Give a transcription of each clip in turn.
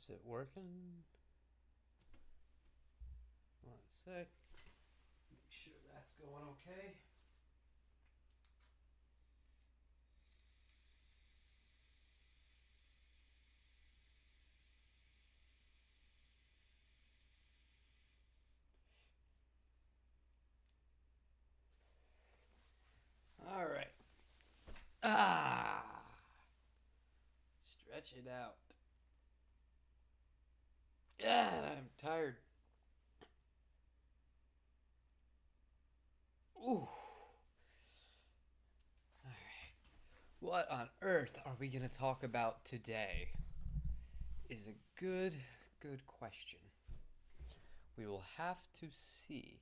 Is it working? One sec. Make sure that's going okay. All right. Stretch it out. Yeah, I'm tired. Ooh. All right. What on earth are we going to talk about today? Is a good question. We will have to see.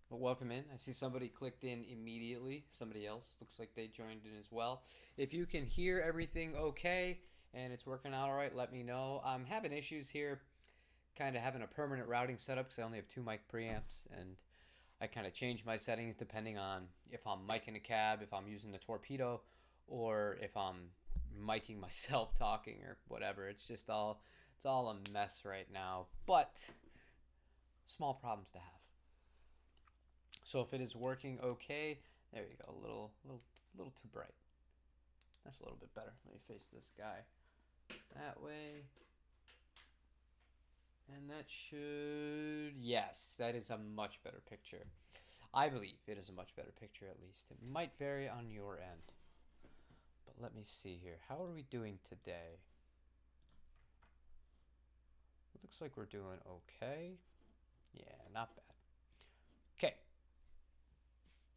But welcome in. I see somebody clicked in immediately. Somebody else looks like they joined in as well. If you can hear everything okay and it's working out all right, let me know. I'm having issues here, kind of having a permanent routing setup because I only have two mic preamps, and I kind of change my settings depending on if I'm micing a cab, if I'm using the torpedo, or if I'm miking myself talking or whatever. It's all a mess right now, but small problems to have. So if it is working okay, there you go. A little too bright. That's a little bit better. Let me face this guy that way. And that should, yes, that is a much better picture. I believe it is a much better picture, at least. It might vary on your end. But let me see here. How are we doing today? It looks like we're doing okay. Yeah, not bad. Okay.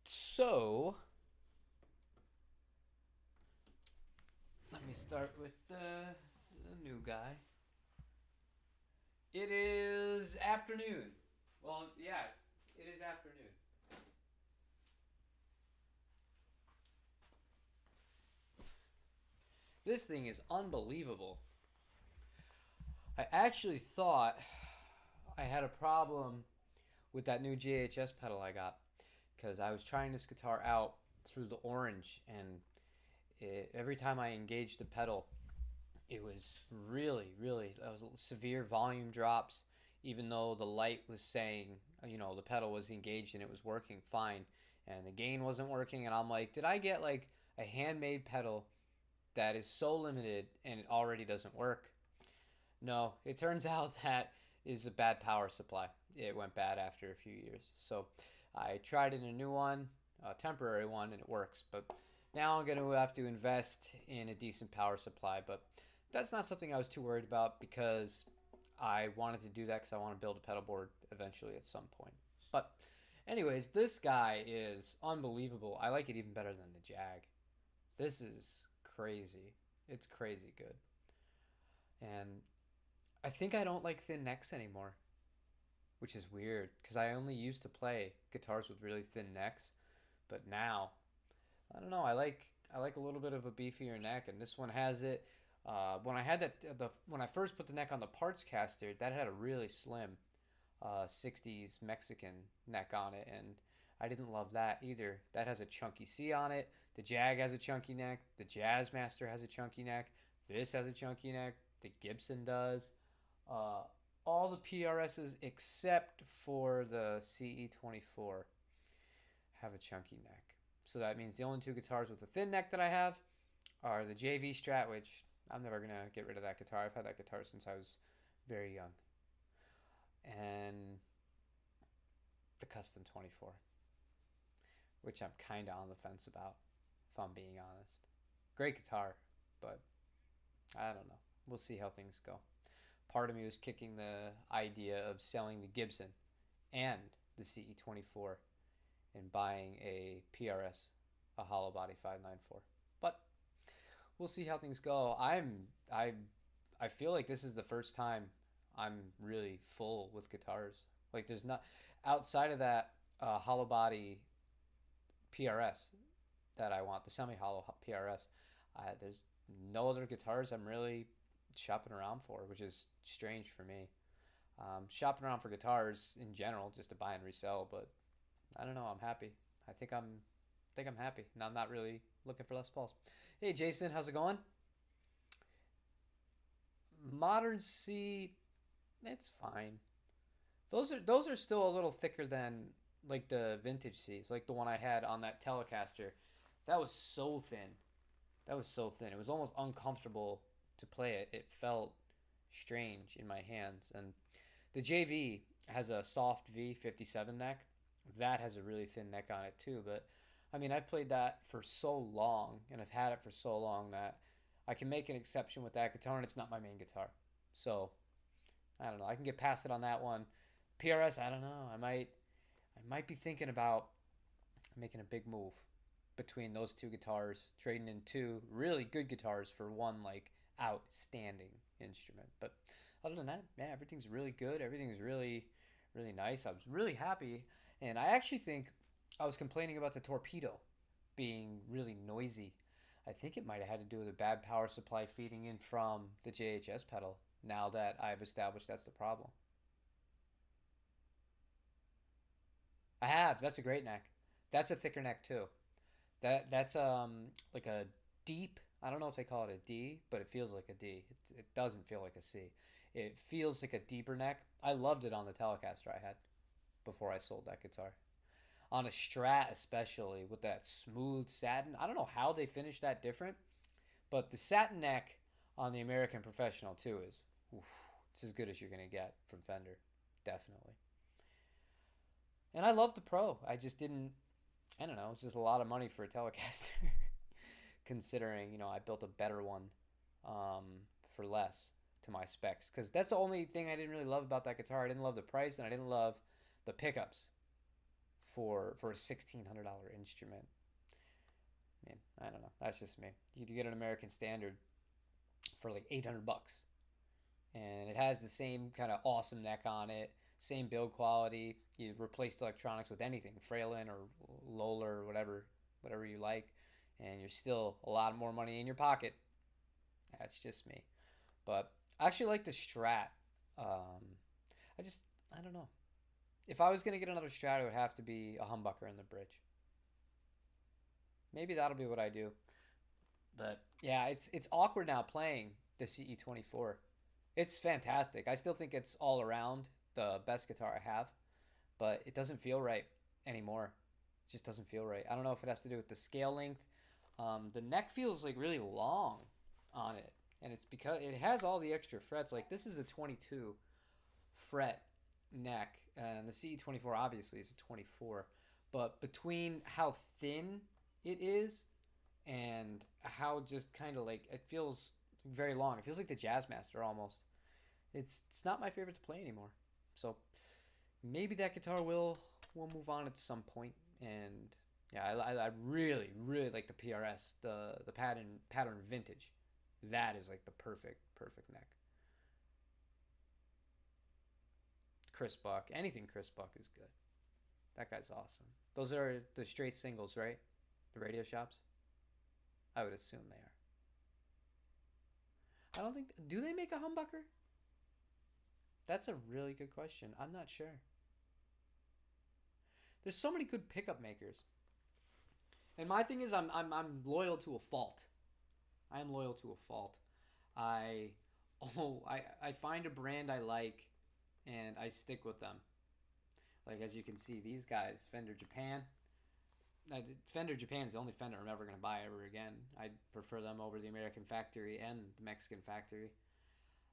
So, let me start with the new guy. It is afternoon. Well, yeah, it is afternoon. This thing is unbelievable. I actually thought I had a problem with that new GHS pedal I got because I was trying this guitar out through the orange, and every time I engaged the pedal, it was really was severe volume drops, even though the light was saying, the pedal was engaged and it was working fine, and the gain wasn't working. And I'm like, did I get like a handmade pedal that is so limited and it already doesn't work? No, it turns out that is a bad power supply. It went bad after a few years. So I tried in a new one, a temporary one, and it works. But now I'm going to have to invest in a decent power supply. But that's not something I was too worried about because I wanted to do that because I want to build a pedal board eventually at some point. But anyways, this guy is unbelievable. I like it even better than the Jag. This is crazy. It's crazy good. And I think I don't like thin necks anymore, which is weird because I only used to play guitars with really thin necks, but now I don't know. I like a little bit of a beefier neck, and this one has it. When I had when I first put the neck on the parts caster, that had a really slim 60s Mexican neck on it, and I didn't love that either. That has a chunky C on it. The Jag has a chunky neck. The Jazzmaster has a chunky neck. This has a chunky neck. The Gibson does. Uh, all the PRSs except for the CE24 have a chunky neck. So that means the only two guitars with a thin neck that I have are the JV Strat, which I'm never going to get rid of that guitar. I've had that guitar since I was very young. And the Custom 24, which I'm kind of on the fence about, if I'm being honest. Great guitar, but I don't know. We'll see how things go. Part of me was kicking the idea of selling the Gibson and the CE24 and buying a PRS, a hollow body 594. But we'll see how things go. I feel like this is the first time I'm really full with guitars. Like there's not outside of that hollow body PRS that I want, the semi hollow PRS. There's no other guitars I'm really shopping around for, which is strange for me. Shopping around for guitars in general, just to buy and resell, but I don't know. I'm happy. I think I'm happy, and I'm not really looking for Les Pauls. Hey, Jason, how's it going? Modern C, it's fine. Those are still a little thicker than like the vintage C's, like the one I had on that Telecaster. That was so thin. That was so thin. It was almost uncomfortable to play it. It felt strange in my hands. And the JV has a soft V57 neck. That has a really thin neck on it too. But I mean, I've played that for so long and I've had it for so long that I can make an exception with that guitar, and it's not my main guitar. So I don't know. I can get past it on that one. PRS, I don't know. I might be thinking about making a big move between those two guitars, trading in two really good guitars for one like outstanding instrument. But other than that, yeah, everything's really good. Everything's really, really nice. I was really happy, and I actually think I was complaining about the torpedo being really noisy. I think it might have had to do with a bad power supply feeding in from the JHS pedal. Now that I've established that's the problem, I have. That's a great neck. That's a thicker neck too. That's like a deep. I don't know if they call it a D, but it feels like a D. It doesn't feel like a C. It feels like a deeper neck. I loved it on the Telecaster I had before I sold that guitar. On a Strat, especially with that smooth satin. I don't know how they finished that different, but the satin neck on the American Professional too is, oof, it's as good as you're gonna get from Fender, definitely. And I love the Pro. I just didn't. I don't know. It's just a lot of money for a Telecaster, considering I built a better one um, for less to my specs. Because that's the only thing I didn't really love about that guitar. I didn't love the price, and I didn't love the pickups for a $1,600 instrument. Man, I don't know. That's just me. You get an American Standard for like $800, and it has the same kind of awesome neck on it, same build quality. You replace electronics with anything, Frailin or Lola or whatever you like, and you're still a lot more money in your pocket. That's just me. But I actually like the Strat. Um, I don't know. If I was gonna get another Strat, it would have to be a humbucker in the bridge. Maybe that'll be what I do. But yeah, it's awkward now playing the CE24. It's fantastic. I still think it's all around the best guitar I have, but it doesn't feel right anymore. It just doesn't feel right. I don't know if it has to do with the scale length. The neck feels like really long on it, and it's because it has all the extra frets. Like this is a 22 fret neck, and the CE24 obviously is a 24. But between how thin it is and how just kind of like it feels very long. It feels like the Jazzmaster almost. It's not my favorite to play anymore. So maybe that guitar will move on at some point. And yeah, I really really like the PRS, the pattern vintage. That is like the perfect neck. Chris Buck, anything Chris Buck is good. That guy's awesome. Those are the straight singles, right? The radio shops. I would assume they are. I don't think. Do they make a humbucker? That's a really good question. I'm not sure. There's so many good pickup makers, and my thing is, I'm loyal to a fault. I am loyal to a fault. I I find a brand I like, and I stick with them. Like as you can see, these guys, Fender Japan. Fender Japan is the only Fender I'm ever going to buy ever again. I prefer them over the American factory and the Mexican factory.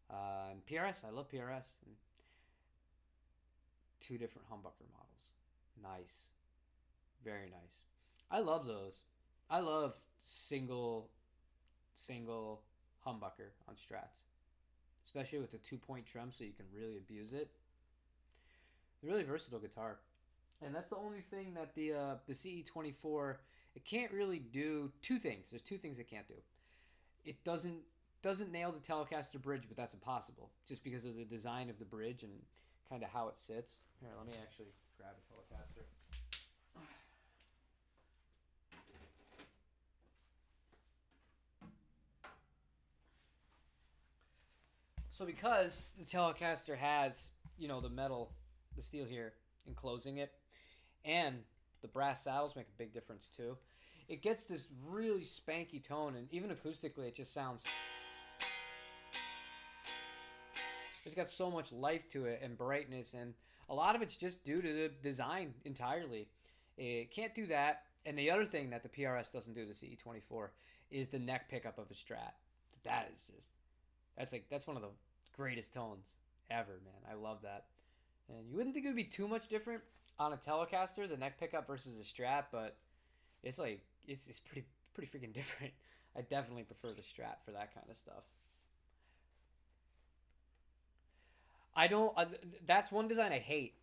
And PRS, I love PRS. And two different humbucker models. Nice. Very nice. I love those. I love single humbucker on Strats, especially with the 2 point trim so you can really abuse it. They're really versatile guitar. And that's the only thing that the CE24 it can't really do two things. There's two things it can't do. It doesn't nail the Telecaster bridge, but that's impossible just because of the design of the bridge and kind of how it sits. Here, let me actually grab a Telecaster. So because the Telecaster has, the metal, the steel here enclosing it, and the brass saddles make a big difference too. It gets this really spanky tone, and even acoustically, it just sounds It's got so much life to it and brightness, and a lot of it's just due to the design entirely. It can't do that. And the other thing that the PRS doesn't do, the CE24, is the neck pickup of a Strat. That is just that's one of the greatest tones ever, man. I love that. And you wouldn't think it would be too much different on a Telecaster, the neck pickup versus a Strat, but it's like it's pretty freaking different. I definitely prefer the Strat for that kind of stuff. I don't. That's one design I hate.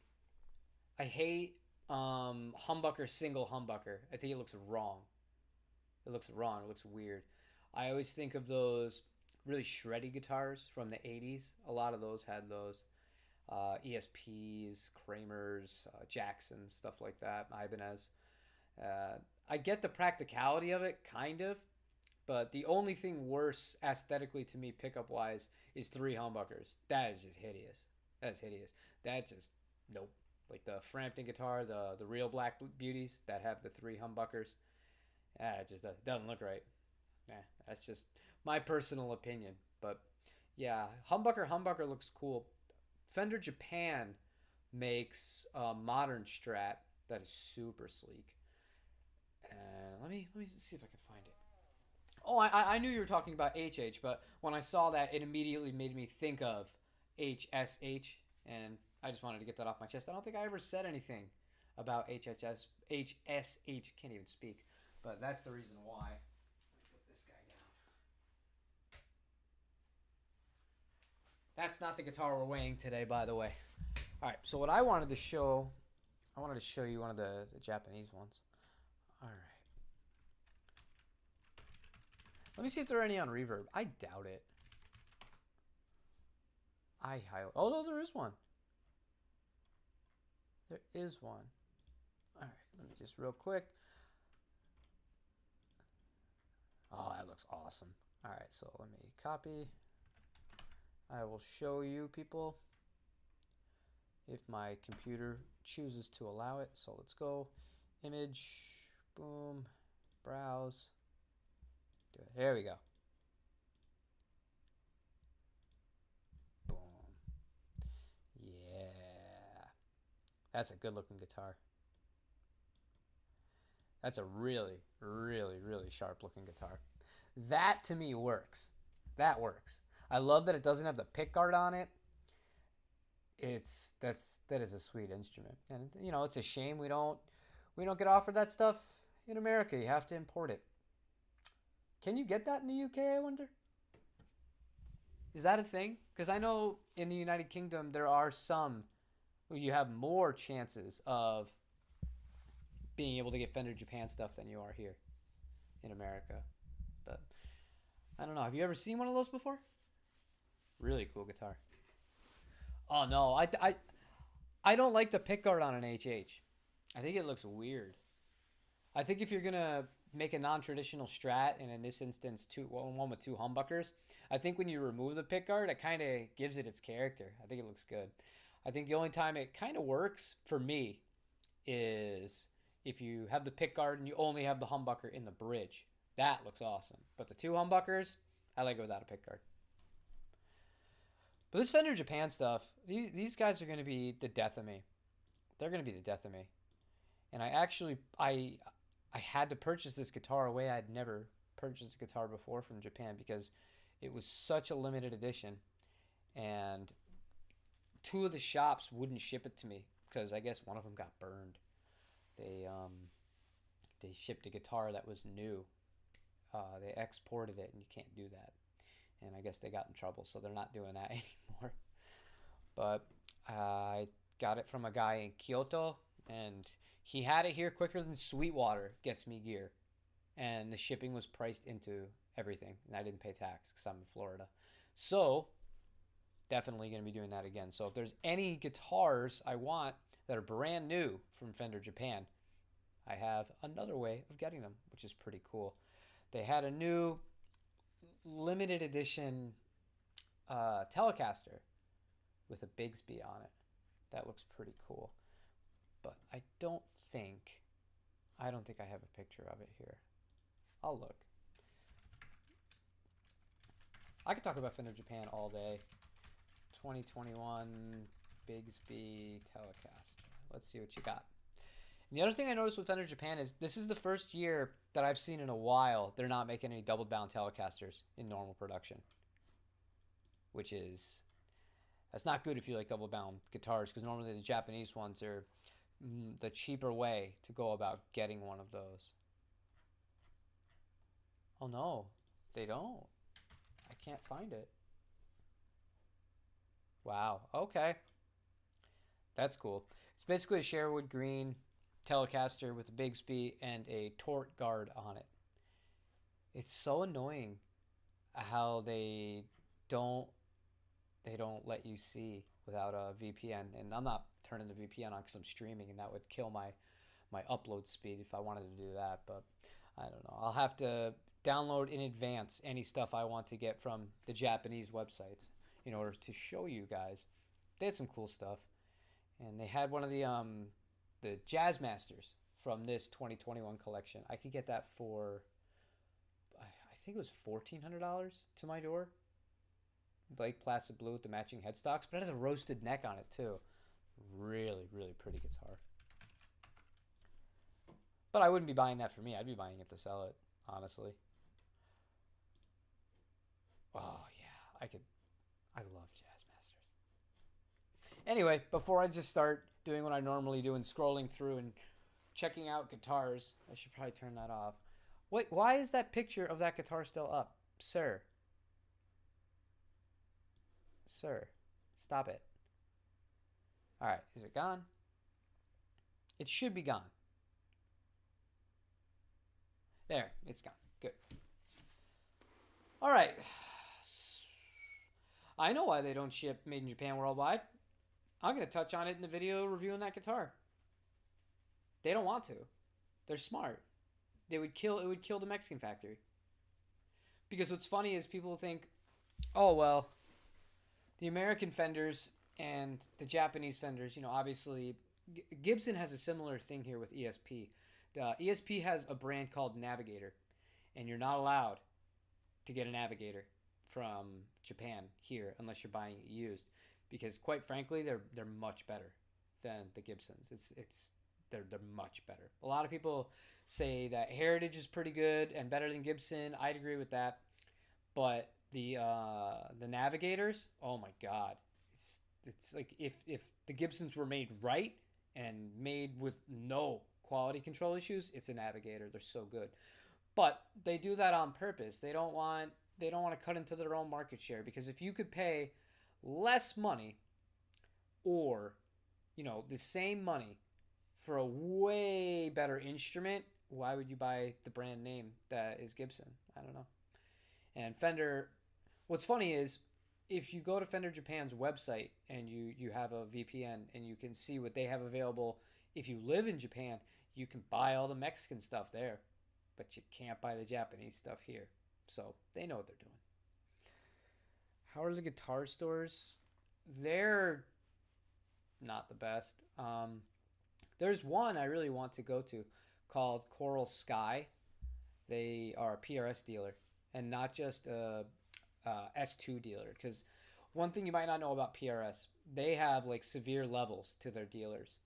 I hate humbucker single humbucker. I think it looks wrong. It looks wrong. It looks weird. I always think of those really shreddy guitars from the 80s. A lot of those had those. ESPs, Kramers, Jacksons, stuff like that, Ibanez. I get the practicality of it, kind of, but the only thing worse aesthetically to me, pickup wise, is three humbuckers. That is just hideous. That is hideous. That just, nope. Like the Frampton guitar, the real Black Beauties that have the three humbuckers. It just doesn't look right. That's just my personal opinion. But yeah, humbucker looks cool. Fender Japan makes a modern Strat that is super sleek. Let me see if I can find it. Oh, I knew you were talking about HH, but when I saw that, it immediately made me think of HSH, and I just wanted to get that off my chest. I don't think I ever said anything about HSH. Can't even speak, but that's the reason why. Let me put this guy down. That's not the guitar we're weighing today, by the way. All right, so what I wanted to show you one of the Japanese ones. All right. Let me see if there are any on reverb. I doubt it. Oh, no, there is one. There is one. All right, let me just real quick. Oh, that looks awesome. All right, so let me copy. I will show you people if my computer chooses to allow it. So let's go. Image, boom, browse. Do it. There we go. Boom. Yeah. That's a good looking guitar. That's a really, really, really sharp looking guitar. That to me works. That works. I love that it doesn't have the pickguard on it. That is a sweet instrument. And you know, it's a shame we don't get offered that stuff in America. You have to import it. Can you get that in the UK, I wonder? Is that a thing? Because I know in the United Kingdom there are some where you have more chances of being able to get Fender Japan stuff than you are here in America. But I don't know. Have you ever seen one of those before? Really cool guitar. Oh no, I don't like the pickguard on an HH. I think it looks weird. I think if you're gonna make a non-traditional Strat, and in this instance, one with two humbuckers, I think when you remove the pickguard, it kind of gives it its character. I think it looks good. I think the only time it kind of works for me is if you have the pickguard and you only have the humbucker in the bridge. That looks awesome. But the two humbuckers, I like it without a pickguard. But this Fender Japan stuff, these guys are going to be the death of me. They're going to be the death of me. And I had to purchase this guitar away. I'd never purchased a guitar before from Japan because it was such a limited edition. And two of the shops wouldn't ship it to me because I guess one of them got burned. They shipped a guitar that was new. They exported it, and you can't do that. And I guess they got in trouble, so they're not doing that anymore. But I got it from a guy in Kyoto, and he had it here quicker than Sweetwater gets me gear. And the shipping was priced into everything, and I didn't pay tax because I'm in Florida. So definitely going to be doing that again. So if there's any guitars I want that are brand new from Fender Japan, I have another way of getting them, which is pretty cool. They had a new limited edition Telecaster with a Bigsby on it. That looks pretty cool. But I don't think I have a picture of it here. I'll look. I could talk about Fender Japan all day. 2021 Bigsby Telecaster. Let's see what you got. And the other thing I noticed with Fender Japan is this is the first year that I've seen in a while they're not making any double bound Telecasters in normal production, which is, that's not good if you like double bound guitars, because normally the Japanese ones are the cheaper way to go about getting one of those. Oh no, they don't. I can't find it. Wow, okay. That's cool. It's basically a Sherwood Green Telecaster with a Bigsby and a Tort guard on it. It's so annoying how don't don't let you see without a VPN, and I'm not turning the VPN on because I'm streaming, and that would kill my upload speed if I wanted to do that. But I don't know. I'll have to download in advance any stuff I want to get from the Japanese websites in order to show you guys. They had some cool stuff, and they had one of the Jazz Masters from this 2021 collection. I could get that for, I think it was $1,400 to my door. Like plastic blue with the matching headstocks, but it has a roasted neck on it too. Really, really pretty guitar. But I wouldn't be buying that for me. I'd be buying it to sell it, honestly. Oh yeah, I love Jazz Masters. Anyway, before I just start doing what I normally do and scrolling through and checking out guitars, I should probably turn that off. Wait, why is that picture of that guitar still up? Sir. Sir, stop it. All right, is it gone? It should be gone. There, it's gone. Good. All right. I know why they don't ship Made in Japan worldwide. I'm going to touch on it in the video reviewing that guitar. They don't want to. They're smart. It would kill the Mexican factory. Because what's funny is people think, oh, well, the American Fenders and the Japanese Fenders, obviously, Gibson has a similar thing here with ESP. The ESP has a brand called Navigator, and you're not allowed to get a Navigator from Japan here unless you're buying it used, because quite frankly, they're much better than the Gibsons. They're much better. A lot of people say that Heritage is pretty good and better than Gibson. I'd agree with that, but the Navigators, oh my God, it's like if the Gibsons were made right and made with no quality control issues, it's a Navigator. They're so good, but they do that on purpose. They don't want to cut into their own market share, because if you could pay less money, or the same money for a way better instrument, why would you buy the brand name that is Gibson? I don't know. And Fender, what's funny is if you go to Fender Japan's website and you have a VPN and you can see what they have available, if you live in Japan, you can buy all the Mexican stuff there, but you can't buy the Japanese stuff here. So they know what they're doing. How are the guitar stores? They're not the best. There's one I really want to go to called Coral Sky. They are a PRS dealer and not just a S2 dealer. Because one thing you might not know about PRS, they have like severe levels to their dealers.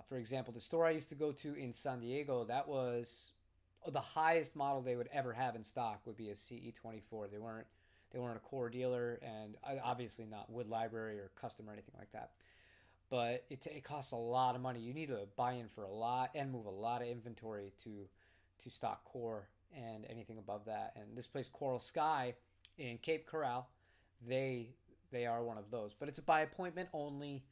For example, the store I used to go to in San Diego, that was the highest model they would ever have in stock would be a CE24. They weren't a core dealer, and obviously not Wood Library or Custom or anything like that. But it costs a lot of money. You need to buy in for a lot and move a lot of inventory to stock core and anything above that. And this place, Coral Sky in Cape Coral, they are one of those. But it's by appointment only,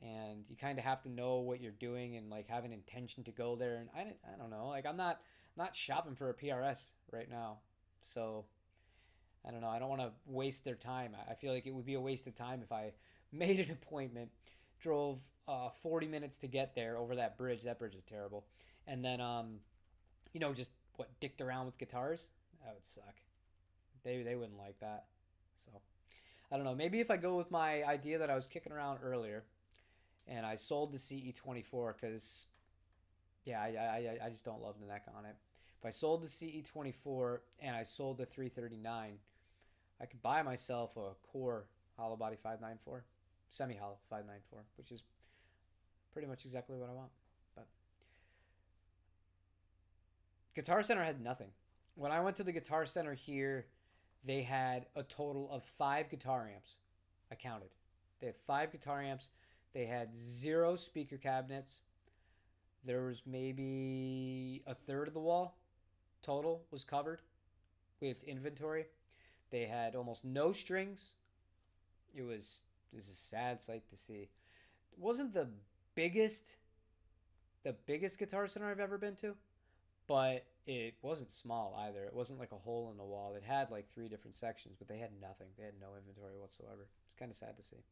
and you kind of have to know what you're doing and like have an intention to go there. And I don't know. Like I'm not shopping for a PRS right now, so I don't know. I don't want to waste their time. I feel like it would be a waste of time if I made an appointment, drove 40 minutes to get there over that bridge. That bridge is terrible. And then, just dicked around with guitars. That would suck. They wouldn't like that. So, I don't know. Maybe if I go with my idea that I was kicking around earlier, and I sold the CE24 because, yeah, I just don't love the neck on it. If I sold the CE24 and I sold the 339, I could buy myself a core hollow body 594, semi hollow 594, which is pretty much exactly what I want. But Guitar Center had nothing. When I went to the Guitar Center here, they had a total of 5 guitar amps. I counted. They had 5 guitar amps. They had 0 speaker cabinets. There was maybe a third of the wall total was covered with inventory. They had almost no strings. It was a sad sight to see. It wasn't biggest the biggest Guitar Center I've ever been to, but it wasn't small either. It wasn't like a hole in the wall. It had like 3 different sections, but they had nothing. They had no inventory whatsoever. It's kind of sad to see.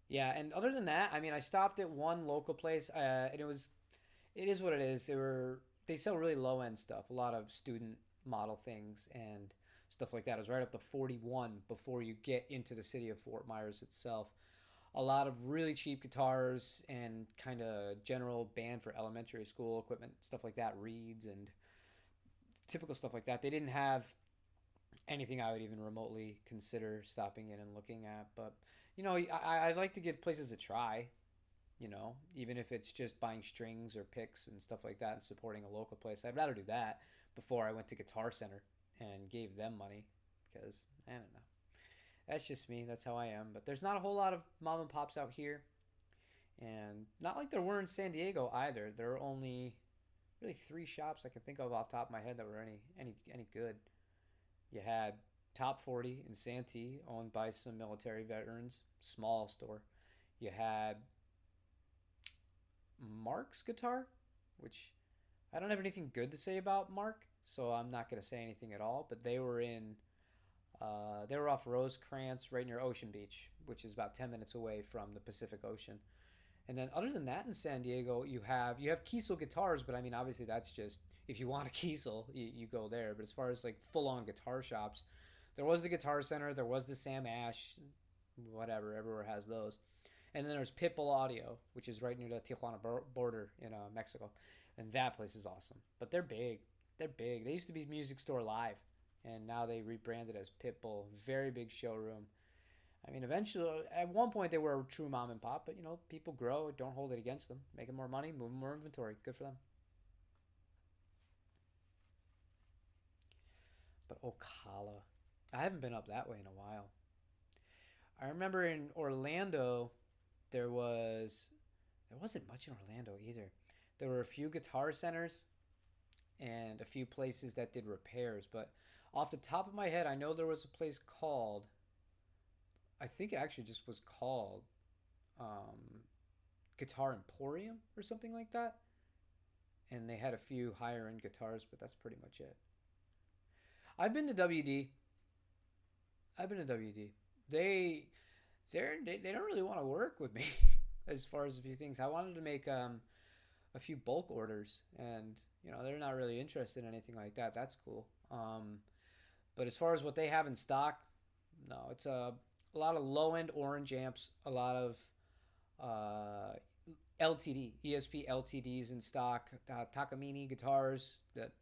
Yeah, and other than that, I mean, I stopped at one local place, and it is what it is. They sell really low end stuff, a lot of student model things and stuff like that. It was right up to 41 before you get into the city of Fort Myers itself. A lot of really cheap guitars and kind of general band for elementary school equipment, stuff like that, reeds and typical stuff like that. They didn't have anything I would even remotely consider stopping in and looking at. But I like to give places a try. Even if it's just buying strings or picks and stuff like that and supporting a local place. I'd rather do that before I went to Guitar Center and gave them money because I don't know. That's just me. That's how I am. But there's not a whole lot of mom and pops out here, and not like there were in San Diego either. There are only really 3 shops I can think of off the top of my head that were any good. You had Top 40 in Santee, owned by some military veterans, small store. You had Mark's Guitar, which I don't have anything good to say about Mark, so I'm not going to say anything at all. But they were off Rosecrans, right near Ocean Beach, which is about 10 minutes away from the Pacific Ocean. And then other than that, in San Diego, you have Kiesel guitars, but I mean, obviously that's just if you want a Kiesel, you go there. But as far as like full on guitar shops, there was the Guitar Center, there was the Sam Ash, whatever, everywhere has those. And then there's Pitbull Audio, which is right near the Tijuana border in Mexico, and that place is awesome. But they're big. They're big. They used to be Music Store Live, and now they rebranded as Pitbull. Very big showroom. I mean, eventually, at one point, they were a true mom and pop, but people grow. Don't hold it against them. Making more money, moving more inventory. Good for them. But Ocala, I haven't been up that way in a while. I remember in Orlando, there was there wasn't much in Orlando either. There were a few guitar centers and a few places that did repairs, but off the top of my head, I know there was a place called. I think it actually just was called um, Guitar Emporium or something like that, and they had a few higher end guitars, but that's pretty much it. I've been to WD. I've been to WD. They they don't really want to work with me as far as a few things. I wanted to make a few bulk orders, and they're not really interested in anything like that. That's cool. But as far as what they have in stock, no, it's a lot of low end orange amps, a lot of LTD, ESP LTDs in stock, Takamine guitars that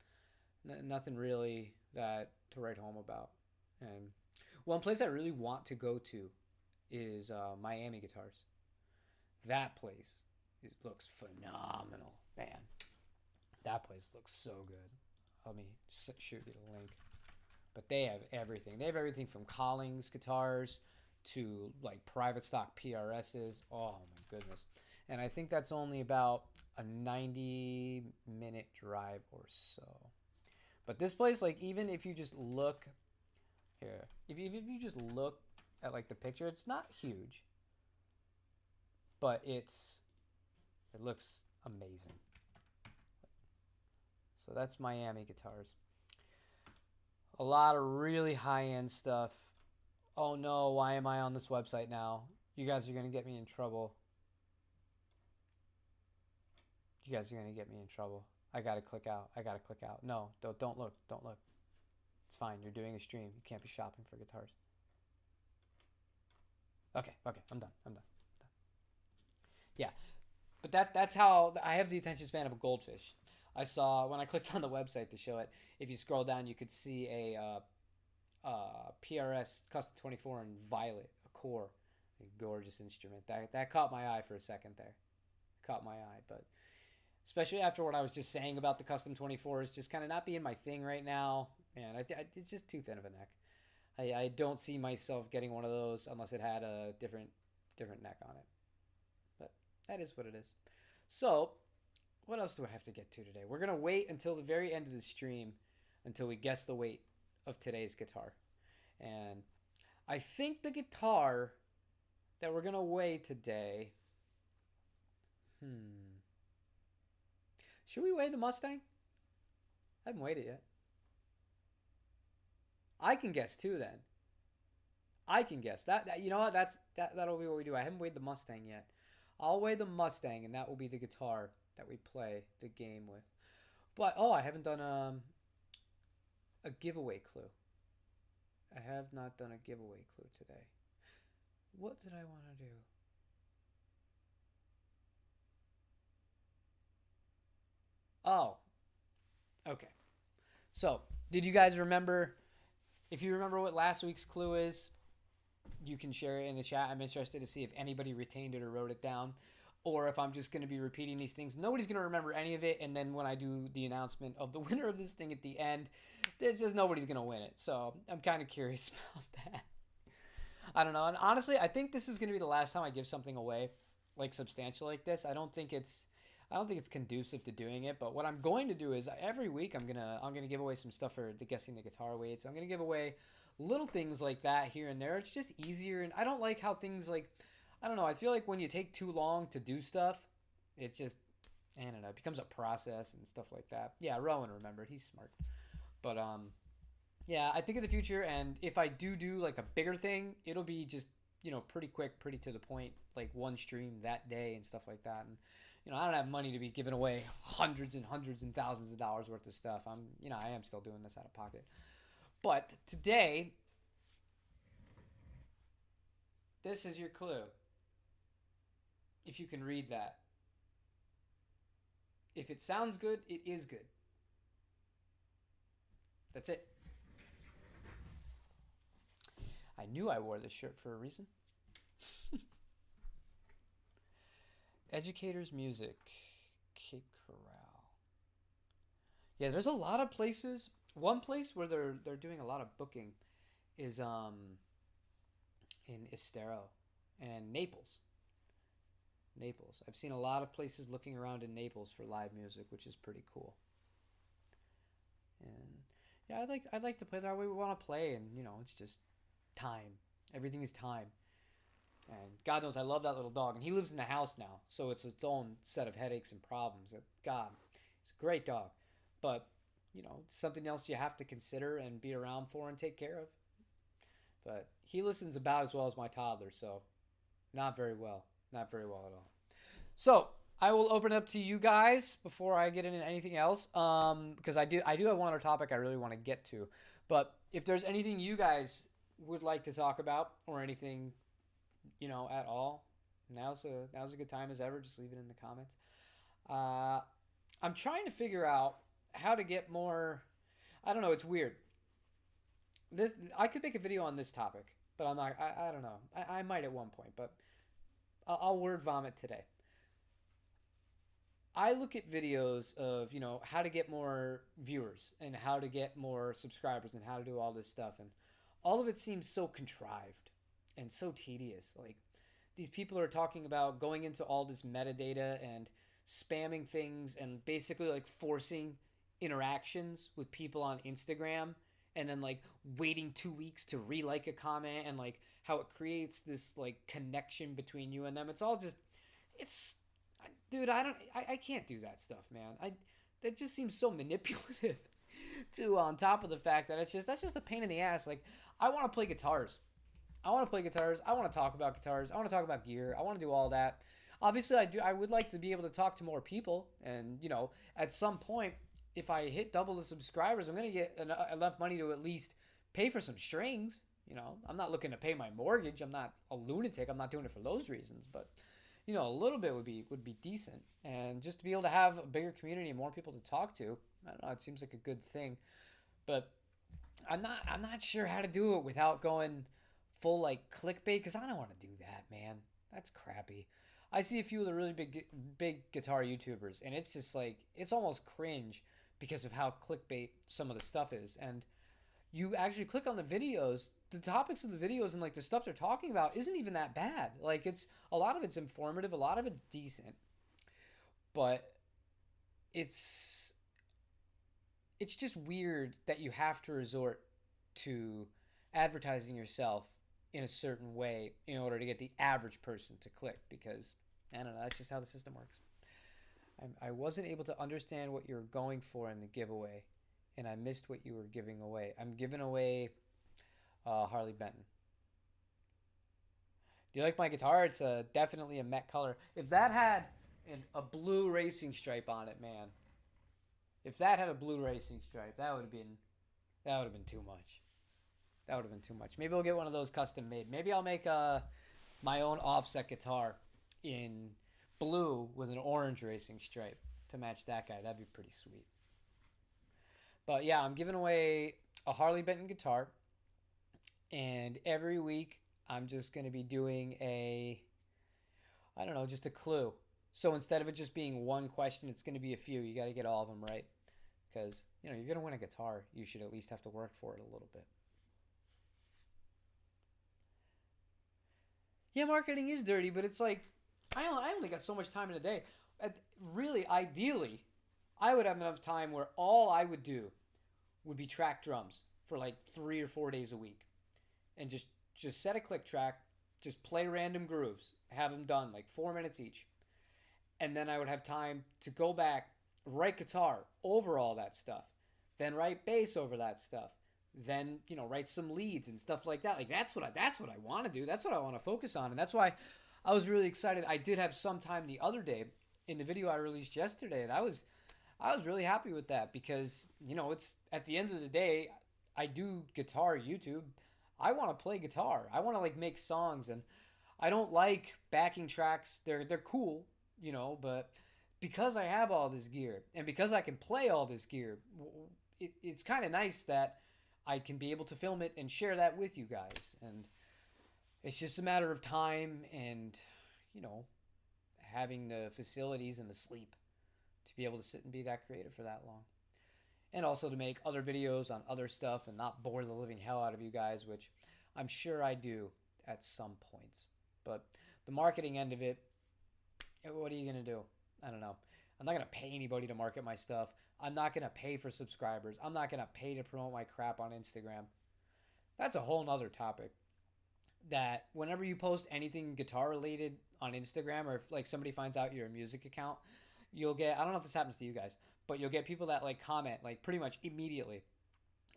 nothing really that to write home about. And one place I really want to go to is Miami Guitars. That place looks phenomenal, man. That place looks so good. Let me shoot you the link. But they have everything. They have everything from Collings guitars to like private stock PRSs. Oh my goodness. And I think that's only about a 90-minute drive or so. But this place, like, even if you just look here, if you just look at like the picture, it's not huge, but it looks amazing. So that's Miami Guitars. A lot of really high-end stuff. Oh no, why am I on this website now? You guys are going to get me in trouble. You guys are going to get me in trouble. I got to click out. I got to click out. No, don't look. Don't look. It's fine. You're doing a stream. You can't be shopping for guitars. Okay, I'm done. I'm done. Yeah, but that's how I have the attention span of a goldfish. I saw when I clicked on the website to show it. If you scroll down, you could see a PRS Custom 24 in violet, a core, a gorgeous instrument. That caught my eye for a second there. Caught my eye, but especially after what I was just saying about the Custom 24s just kind of not being my thing right now, and it's just too thin of a neck. I don't see myself getting one of those unless it had a different neck on it. But that is what it is. So, what else do I have to get to today? We're going to wait until the very end of the stream until we guess the weight of today's guitar. And I think the guitar that we're going to weigh today... Should we weigh the Mustang? I haven't weighed it yet. I can guess too then. I can guess. That you know what? That'll be what we do. I haven't weighed the Mustang yet. I'll weigh the Mustang and that will be the guitar that we play the game with. But I haven't done a giveaway clue. I have not done a giveaway clue today. What did I want to do? Oh, okay. So, did you guys remember? If you remember what last week's clue is, you can share it in the chat. I'm interested to see if anybody retained it or wrote it down, or if I'm just going to be repeating these things. Nobody's going to remember any of it, and then when I do the announcement of the winner of this thing at the end, there's just nobody's going to win it. So, I'm kind of curious about that. I don't know. And honestly, I think this is going to be the last time I give something away, like substantial like this. I don't think it's conducive to doing it, but what I'm going to do is every week I'm gonna give away some stuff for the guessing the guitar weight. So I'm gonna give away little things like that here and there. It's just easier, and I don't like how things like, I don't know, I feel like when you take too long to do stuff, it just, I don't know, it becomes a process and stuff like that. Yeah, Rowan remembered, he's smart. But yeah, I think in the future, and if I do like a bigger thing, it'll be just, pretty quick, pretty to the point, like one stream that day and stuff like that. And I don't have money to be giving away hundreds and thousands of dollars worth of stuff. I am still doing this out of pocket. But today, this is your clue. If you can read that. If it sounds good, it is good. That's it. I knew I wore this shirt for a reason. Educators Music, Cape Coral. Yeah, there's a lot of places. One place where they're doing a lot of booking is in Estero and Naples. Naples. I've seen a lot of places looking around in Naples for live music, which is pretty cool. And yeah, I'd like to play that way we want to play, and it's just time. Everything is time. And God knows I love that little dog. And he lives in the house now, so it's its own set of headaches and problems. God, he's a great dog. But, it's something else you have to consider and be around for and take care of. But he listens about as well as my toddler, so not very well. Not very well at all. So, I will open it up to you guys before I get into anything else. Because I do have one other topic I really want to get to. But if there's anything you guys would like to talk about or anything at all, now's a good time as ever. Just leave it in the comments. I'm trying to figure out how to get more. I don't know. It's weird. I could make a video on this topic, but I'm not. I don't know. I might at one point, but I'll word vomit today. I look at videos of how to get more viewers and how to get more subscribers and how to do all this stuff, and all of it seems so contrived and so tedious. Like, these people are talking about going into all this metadata and spamming things and basically like forcing interactions with people on Instagram, and then like waiting 2 weeks to re-like a comment, and like how it creates this like connection between you and them. It's all just, dude, I can't do that stuff, man. That just seems so manipulative too, on top of the fact that that's just a pain in the ass. Like, I want to play guitars. I want to talk about guitars. I want to talk about gear. I want to do all that. Obviously, I would like to be able to talk to more people. And, at some point, if I hit double the subscribers, I'm going to get enough money to at least pay for some strings. I'm not looking to pay my mortgage. I'm not a lunatic. I'm not doing it for those reasons. But, a little bit would be decent, and just to be able to have a bigger community and more people to talk to. I don't know. It seems like a good thing, but I'm not sure how to do it without going full like clickbait because I don't want to do that, man. That's crappy. I see a few of the really big guitar YouTubers, and it's just like it's almost cringe because of how clickbait some of the stuff is. And you actually click on the videos, the topics of the videos and like the stuff they're talking about isn't even that bad. Like it's a lot of it's informative, a lot of it's decent, but it's it's just weird that you have to resort to advertising yourself in a certain way in order to get the average person to click because I don't know, that's just how the system works. I wasn't able to understand what you were going for in the giveaway, and I missed what you were giving away. I'm giving away Harley Benton. Do you like my guitar? It's definitely a Met color. If that had a blue racing stripe on it, man. If that had a blue racing stripe, that would have been too much. That would have been too much. Maybe I'll get one of those custom made. Maybe I'll make my own offset guitar in blue with an orange racing stripe to match that guy. That'd be pretty sweet. But yeah, I'm giving away a Harley Benton guitar, and every week I'm just going to be doing I don't know, just a clue. So instead of it just being one question, it's going to be a few. You got to get all of them right because, you're going to win a guitar. You should at least have to work for it a little bit. Yeah, marketing is dirty, but it's like I only got so much time in a day. Really, ideally, I would have enough time where all I would do would be track drums for like 3 or 4 days a week, and just set a click track, just play random grooves, have them done like 4 minutes each, and then I would have time to go back, write guitar over all that stuff, then write bass over that stuff, then write some leads and stuff like that. Like that's what I want to do. That's what I want to focus on, and that's why I was really excited. I did have some time the other day in the video I released yesterday, and I was really happy with that because it's at the end of the day, I do guitar YouTube. I want to play guitar. I want to like make songs, and I don't like backing tracks. They're cool, but because I have all this gear and because I can play all this gear, it's kind of nice that I can be able to film it and share that with you guys. And it's just a matter of time and, you know, having the facilities and the sleep to be able to sit and be that creative for that long. And also to make other videos on other stuff and not bore the living hell out of you guys, which I'm sure I do at some points. But the marketing end of it, what are you going to do? I don't know. I'm not going to pay anybody to market my stuff. I'm not going to pay for subscribers. I'm not going to pay to promote my crap on Instagram. That's a whole nother topic. That whenever you post anything guitar related on Instagram, or if like somebody finds out you're a music account, you'll get, I don't know if this happens to you guys, but you'll get people that like comment like pretty much immediately.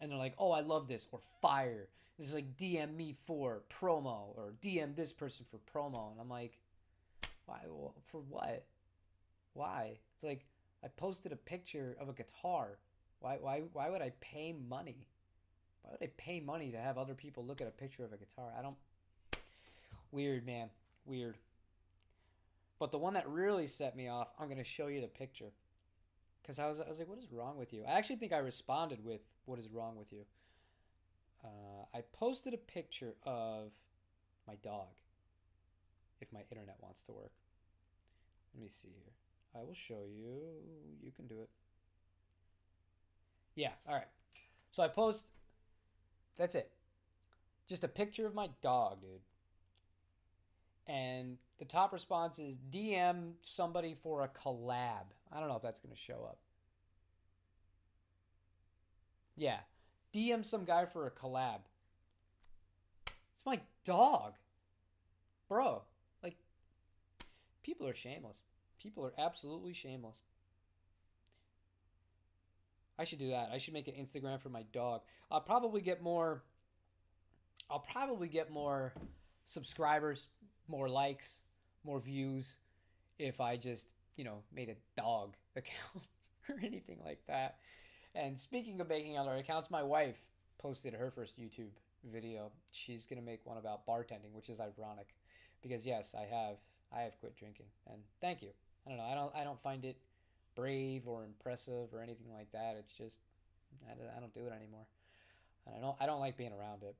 And they're like, oh, I love this, or fire. This is like DM me for promo, or DM this person for promo. And I'm like, why? For what? Why? It's like, I posted a picture of a guitar. Why would I pay money? Why would I pay money to have other people look at a picture of a guitar? I don't. Weird, man. Weird. But the one that really set me off, I'm going to show you the picture. Because I was like, what is wrong with you? I actually think I responded with, what is wrong with you? I posted a picture of my dog. If my internet wants to work. Let me see here. I will show you. You can do it. Yeah, all right. So I post, that's it. Just a picture of my dog, dude. And the top response is DM somebody for a collab. I don't know if that's going to show up. Yeah. DM some guy for a collab. It's my dog. Bro. Like, people are shameless. People are absolutely shameless. I should do that. I should make an Instagram for my dog. I'll probably get more subscribers, more likes, more views if I just, made a dog account or anything like that. And speaking of making other accounts, my wife posted her first YouTube video. She's going to make one about bartending, which is ironic because yes, I have I have quit drinking, and thank you. I don't know. I don't find it brave or impressive or anything like that. It's just I don't do it anymore. And I don't like being around it.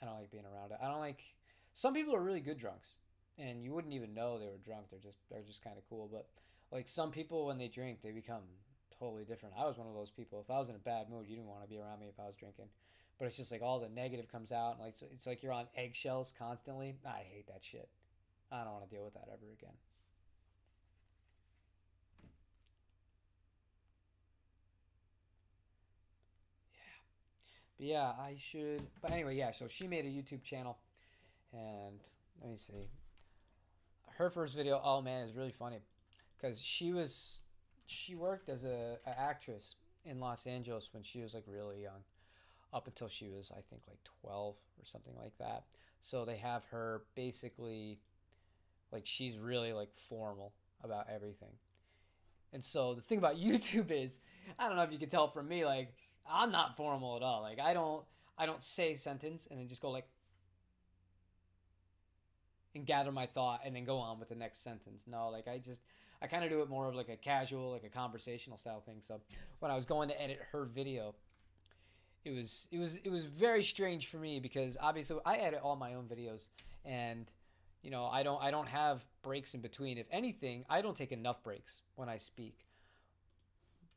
I don't like being around it. I don't like some people are really good drunks and you wouldn't even know they were drunk. They're just kind of cool, but like some people when they drink, they become totally different. I was one of those people. If I was in a bad mood, you didn't want to be around me if I was drinking. But it's just like all the negative comes out and like it's like you're on eggshells constantly. I hate that shit. I don't want to deal with that ever again. But yeah, I should. But anyway, yeah. So she made a YouTube channel, and let me see. Her first video, oh man, is really funny, because she worked as a actress in Los Angeles when she was like really young, up until she was I think like 12 or something like that. So they have her basically like she's really like formal about everything. And so the thing about YouTube is, I don't know if you can tell from me, like I'm not formal at all. Like I don't say a sentence and then just go like and gather my thought and then go on with the next sentence. No, like I kind of do it more of like a casual, like a conversational style thing. So when I was going to edit her video, it was very strange for me because obviously I edit all my own videos and I don't have breaks in between. If anything, I don't take enough breaks when I speak.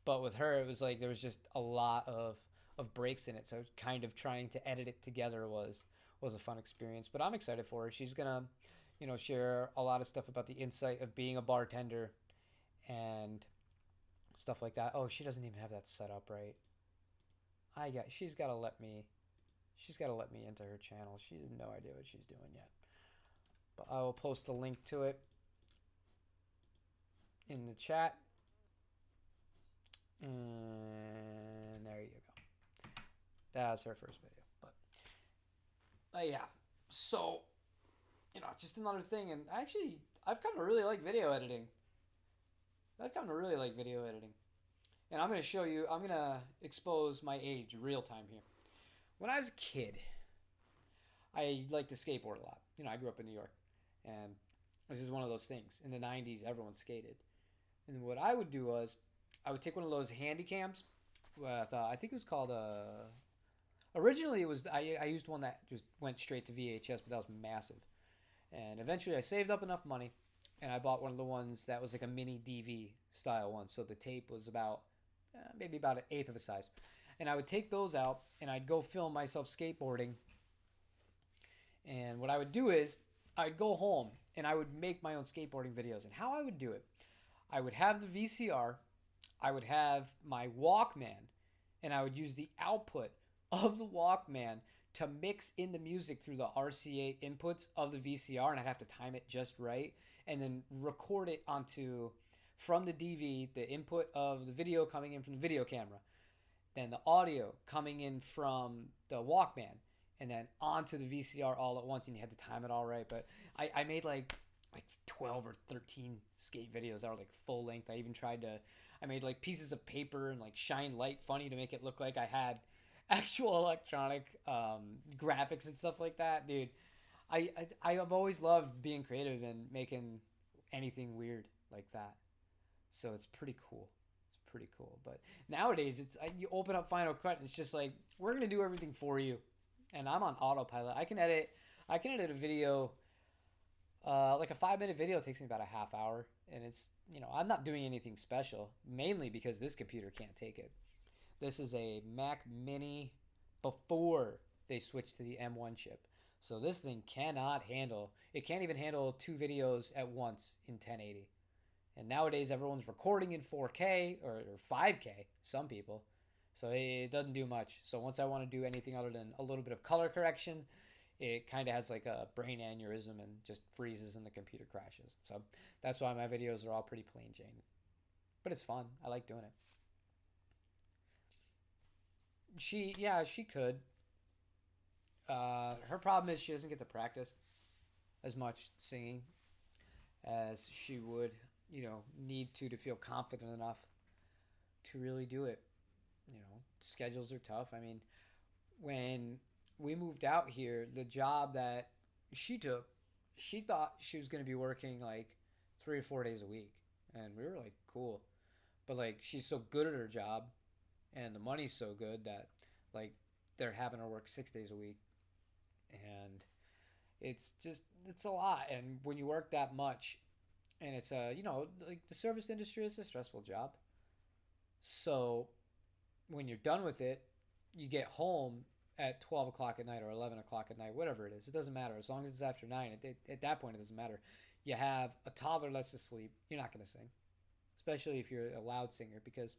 But with her, it was like there was just a lot of breaks in it. So kind of trying to edit it together was a fun experience. But I'm excited for her. She's gonna, share a lot of stuff about the insight of being a bartender and stuff like that. Oh, she doesn't even have that set up right. She's got to let me. She's got to let me into her channel. She has no idea what she's doing yet. But I will post a link to it in the chat. And there you go. That was her first video. But yeah. So, just another thing. And actually, I've come to really like video editing. I've come to really like video editing. And I'm going to expose my age real time here. When I was a kid, I liked to skateboard a lot. I grew up in New York. And this is one of those things. In the 90s, everyone skated. And what I would do was, I would take one of those handy cams. With, I think it was called originally it was I used one that just went straight to VHS, but that was massive. And eventually I saved up enough money and I bought one of the ones that was like a mini DV style one. So the tape was about maybe about an eighth of a size. And I would take those out and I'd go film myself skateboarding. And what I would do is I'd go home and I would make my own skateboarding videos. And how I would do it, I would have the VCR, I would have my Walkman, and I would use the output of the Walkman to mix in the music through the RCA inputs of the VCR, and I'd have to time it just right, and then record it onto from the DV, the input of the video coming in from the video camera, then the audio coming in from the Walkman, and then onto the VCR all at once, and you had to time it all right. But I made like 12 or 13 skate videos that were like full length. I made like pieces of paper and like shine light funny to make it look like I had actual electronic graphics and stuff like that. Dude, I've always loved being creative and making anything weird like that. So it's pretty cool. It's pretty cool. But nowadays, you open up Final Cut and it's just like we're gonna do everything for you, and I'm on autopilot. I can edit. I can edit a video. Like a 5 minute video takes me about a half hour, and it's I'm not doing anything special. Mainly because this computer can't take it. This is a Mac Mini before they switched to the M1 chip. So this thing cannot handle. It can't even handle two videos at once in 1080. And nowadays everyone's recording in 4K or 5K, some people. So it doesn't do much. So once I want to do anything other than a little bit of color correction, it kind of has like a brain aneurysm and just freezes and the computer crashes. So that's why my videos are all pretty plain Jane. But it's fun. I like doing it. She could. Her problem is she doesn't get to practice as much singing as she would, need to feel confident enough to really do it. Schedules are tough. I mean, when we moved out here, the job that she took, she thought she was going to be working like 3 or 4 days a week. And we were like, cool. But like, she's so good at her job and the money's so good that like they're having her work 6 days a week. And it's a lot. And when you work that much, and it's like the service industry is a stressful job. So when you're done with it, you get home at 12 o'clock at night or 11 o'clock at night, whatever it is. It doesn't matter. As long as it's after 9, at that point, it doesn't matter. You have a toddler that's asleep. You're not going to sing, especially if you're a loud singer, because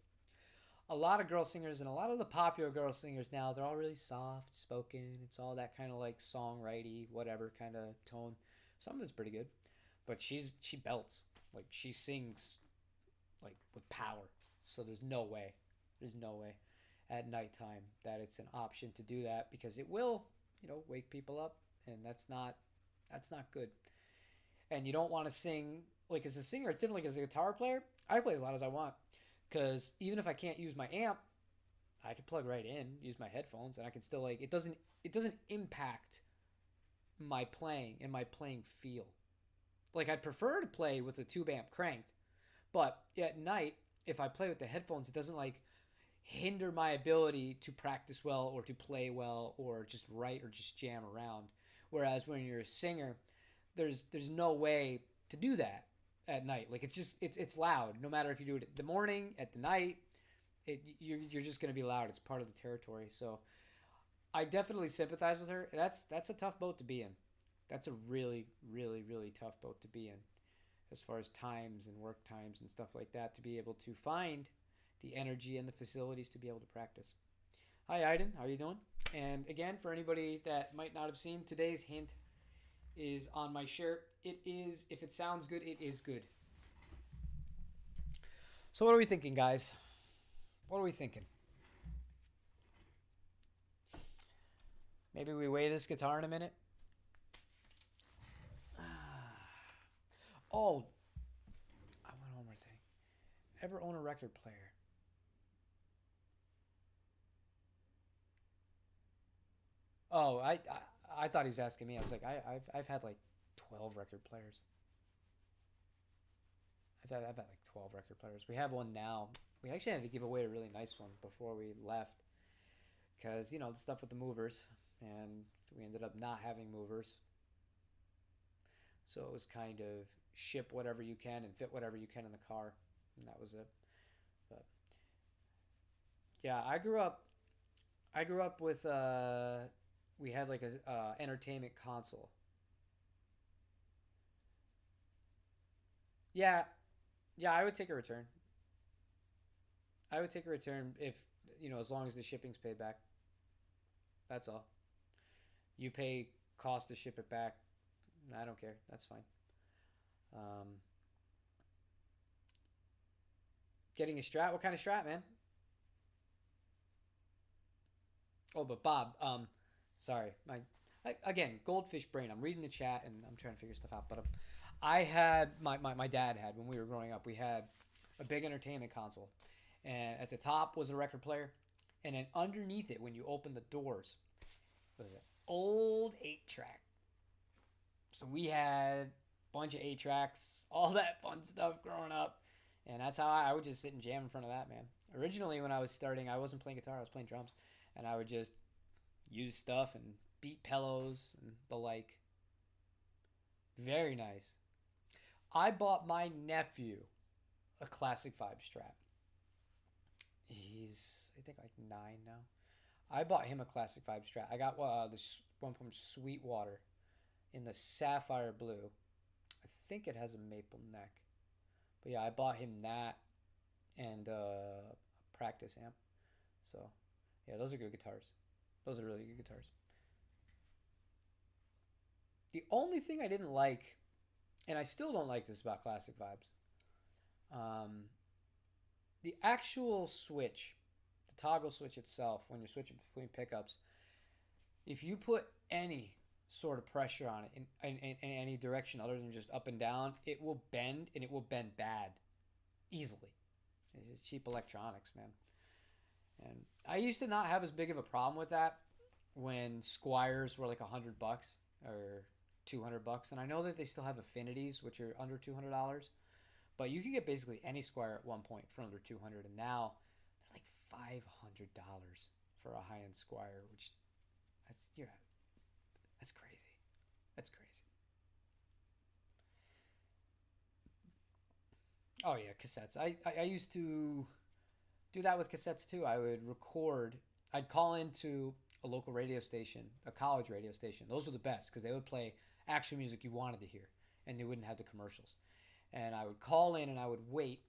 a lot of girl singers and a lot of the popular girl singers now, they're all really soft spoken. It's all that kind of like songwriting, whatever kind of tone. Some of it's pretty good, but she belts. Like she sings like with power. So there's no way at nighttime that it's an option to do that, because it will, wake people up, and that's not good. And you don't want to sing like as a singer. It's different. Like as a guitar player, I play as loud as I want, because even if I can't use my amp, I can plug right in, use my headphones, and I can still like it doesn't impact my playing and my playing feel. Like I'd prefer to play with a tube amp cranked, but at night if I play with the headphones, it doesn't like hinder my ability to practice well or to play well or just write or just jam around. Whereas when you're a singer, there's no way to do that at night. Like it's loud. No matter if you do it at the morning, at the night, you're just gonna be loud. It's part of the territory. So I definitely sympathize with her. That's a tough boat to be in. That's a really really really tough boat to be in, as far as times and work times and stuff like that, to be able to find the energy and the facilities to be able to practice. Hi, Aiden. How are you doing? And again, for anybody that might not have seen, today's hint is on my shirt. It is, if it sounds good, it is good. So what are we thinking, guys? What are we thinking? Maybe we weigh this guitar in a minute. Oh, I want one more thing. Ever own a record player? Oh, I thought he was asking me. I was like, I've had like 12 record players. I've had like 12 record players. We have one now. We actually had to give away a really nice one before we left, because the stuff with the movers, and we ended up not having movers. So it was kind of ship whatever you can and fit whatever you can in the car, and that was it. But yeah, I grew up with we had like a entertainment console. Yeah, yeah, I would take a return. I would take a return if as long as the shipping's paid back. That's all. You pay cost to ship it back. I don't care. That's fine. Um, Getting a strat. What kind of strat, man? Oh, but Bob. Sorry. Again, goldfish brain. I'm reading the chat and I'm trying to figure stuff out. But I had my dad had, when we were growing up. We had a big entertainment console, and at the top was a record player, and then underneath it, when you open the doors, was an old 8 track. So we had a bunch of 8 tracks, all that fun stuff growing up. And that's how I would just sit and jam in front of that, man. Originally, when I was starting, I wasn't playing guitar, I was playing drums. And I would just use stuff and beat pillows and the like. Very nice. I bought my nephew a Classic 5 Strat. He's, I think, like 9 now. I bought him a Classic 5 Strat. I got this one from Sweetwater in the sapphire blue. I think it has a maple neck. But yeah, I bought him that and a practice amp. So yeah, those are good guitars. Those are really good guitars. The only thing I didn't like, and I still don't like this about Classic Vibes, um, the actual switch, the toggle switch itself, when you're switching between pickups, if you put any sort of pressure on it in any direction other than just up and down, it will bend, and it will bend bad easily. It's cheap electronics, man. And I used to not have as big of a problem with that when Squires were like $100 or $200. And I know that they still have affinities, which are under $200. But you could get basically any Squire at one point for under 200, and now they're like $500 for a high-end Squire, which that's crazy. That's crazy. Oh yeah, cassettes. I used to do that with cassettes too. I would record. I'd call into a local radio station, a college radio station. Those were the best because they would play actual music you wanted to hear, and they wouldn't have the commercials. And I would call in and I would wait.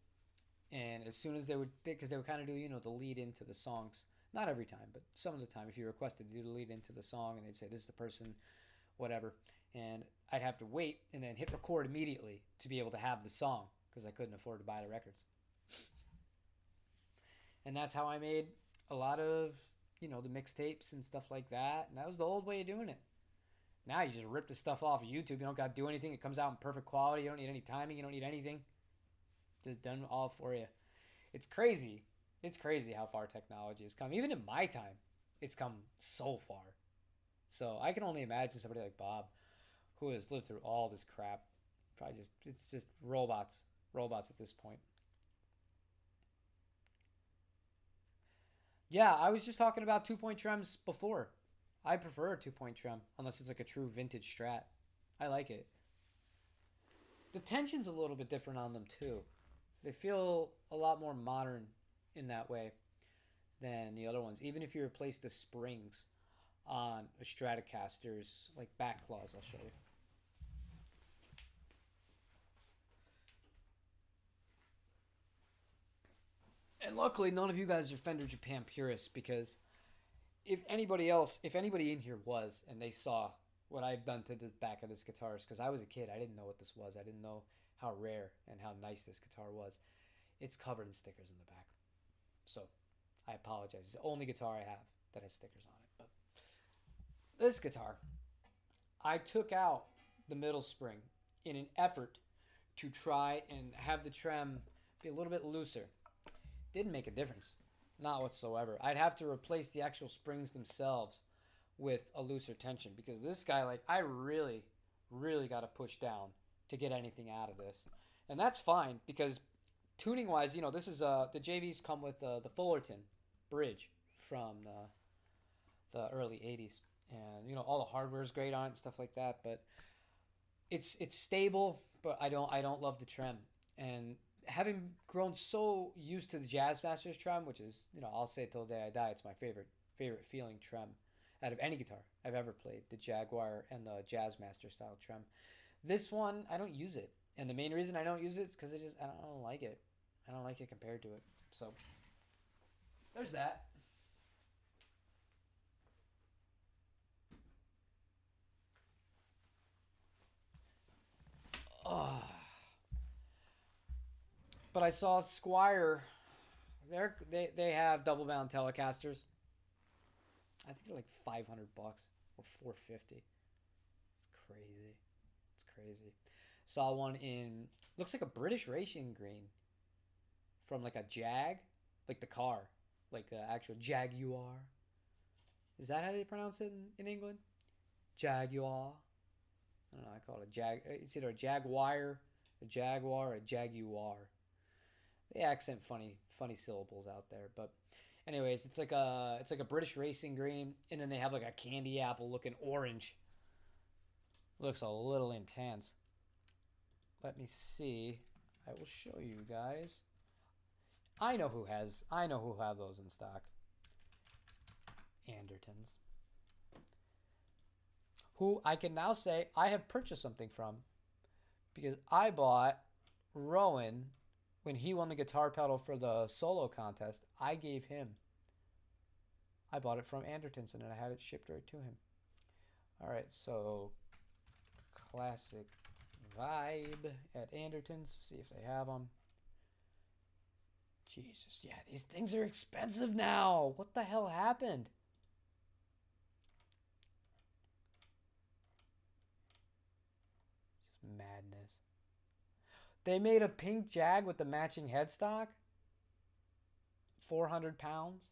And as soon as they would, because they would kind of do, the lead into the songs. Not every time, but some of the time, if you requested to do the lead into the song, and they'd say, this is the person, whatever. And I'd have to wait and then hit record immediately to be able to have the song because I couldn't afford to buy the records. And that's how I made a lot of, the mixtapes and stuff like that. And that was the old way of doing it. Now you just rip the stuff off of YouTube. You don't got to do anything. It comes out in perfect quality. You don't need any timing. You don't need anything. Just done all for you. It's crazy. It's crazy how far technology has come. Even in my time, it's come so far. So I can only imagine somebody like Bob, who has lived through all this crap. It's just robots at this point. Yeah, I was just talking about 2-point trems before. I prefer a 2-point trem unless it's like a true vintage Strat. I like it. The tension's a little bit different on them too. They feel a lot more modern in that way than the other ones. Even if you replace the springs on a Stratocaster's like back claws, I'll show you. And luckily, none of you guys are Fender Japan purists because if anybody in here was, and they saw what I've done to the back of this guitar, because I was a kid, I didn't know what this was. I didn't know how rare and how nice this guitar was. It's covered in stickers in the back. So, I apologize. It's the only guitar I have that has stickers on it. But this guitar, I took out the middle spring in an effort to try and have the trem be a little bit looser. Didn't make a difference. Not whatsoever. I'd have to replace the actual springs themselves with a looser tension because this guy, I really, really got to push down to get anything out of this. And that's fine because tuning wise, this is the JVs come with the Fullerton bridge from the early 80s. And all the hardware is great on it and stuff like that, but it's stable, but I don't love the trem. And having grown so used to the Jazzmaster's trem, which is, I'll say till the day I die, it's my favorite feeling trem out of any guitar I've ever played, the Jaguar and the Jazzmaster style trem. This one, I don't use it. And the main reason I don't use it is because I don't like it. I don't like it compared to it. So, there's that. Oh. But I saw Squire. They have double bound Telecasters. I think they're like $500 or $450. It's crazy. It's crazy. Saw one in looks like a British racing green from like a Jag, like the car, like the actual Jaguar. Is that how they pronounce it in England? Jaguar. I don't know. I call it a Jag. It's either a Jaguar, a Jaguar, or a Jaguar. They accent funny syllables out there, but anyways, it's like a British racing green, and then they have like a candy apple looking orange. Looks a little intense. Let me see. I will show you guys. I know who have those in stock. Andertons. Who I can now say I have purchased something from because I bought Rowan when he won the guitar pedal for the solo contest. I bought it from Andertons and I had it shipped right to him. All right, so classic vibe at Andertons. See if they have them. Jesus, yeah, these things are expensive now. What the hell happened? Just madness. They made a pink Jag with the matching headstock. 400 pounds.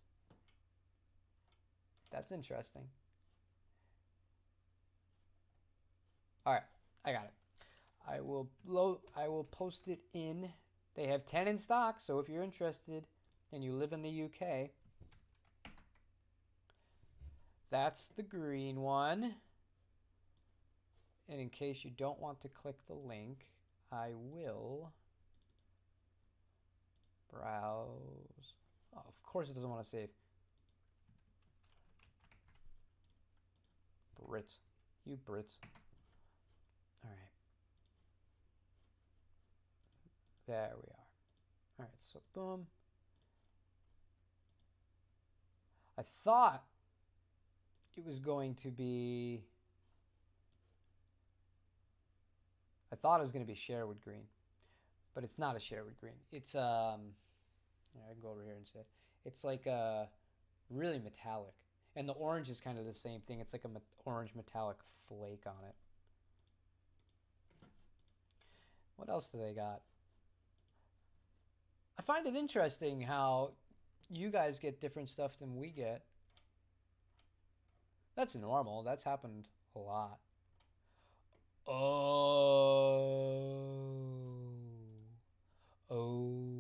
That's interesting. All right, I got it. I will post it in. They have 10 in stock, so if you're interested and you live in the UK, that's the green one. And in case you don't want to click the link, I will browse. Oh, of course it doesn't want to save. Brits. You Brits. All right. There we are. All right, so boom. I thought it was going to be... I thought it was going to be Sherwood green, but it's not a Sherwood green. It's I can go over here and say it's like really metallic, and the orange is kind of the same thing. It's like a orange metallic flake on it. What else do they got? I find it interesting how you guys get different stuff than we get. That's normal. That's happened a lot. Oh. Oh.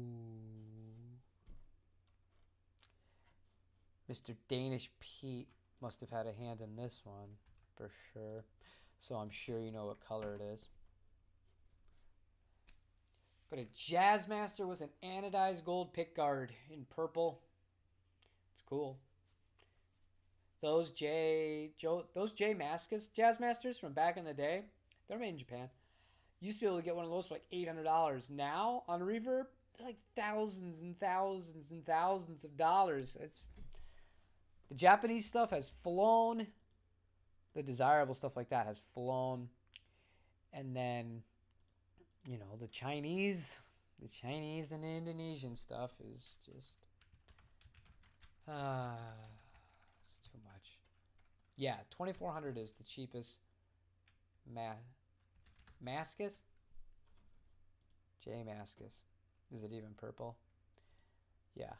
Mr. Danish Pete must have had a hand in this one for sure. So I'm sure you know what color it is. But a Jazzmaster with an anodized gold pickguard in purple. It's cool. Those J Mascus Jazzmasters from back in the day, they're made in Japan. You used to be able to get one of those for like $800. Now on Reverb, they're like thousands and thousands and thousands of dollars. It's the Japanese stuff has flown. The desirable stuff like that has flown. And then, you know, the Chinese and Indonesian stuff is just it's too much. Yeah, 2400 is the cheapest. Mascus? J Mascus. Is it even purple? Yeah.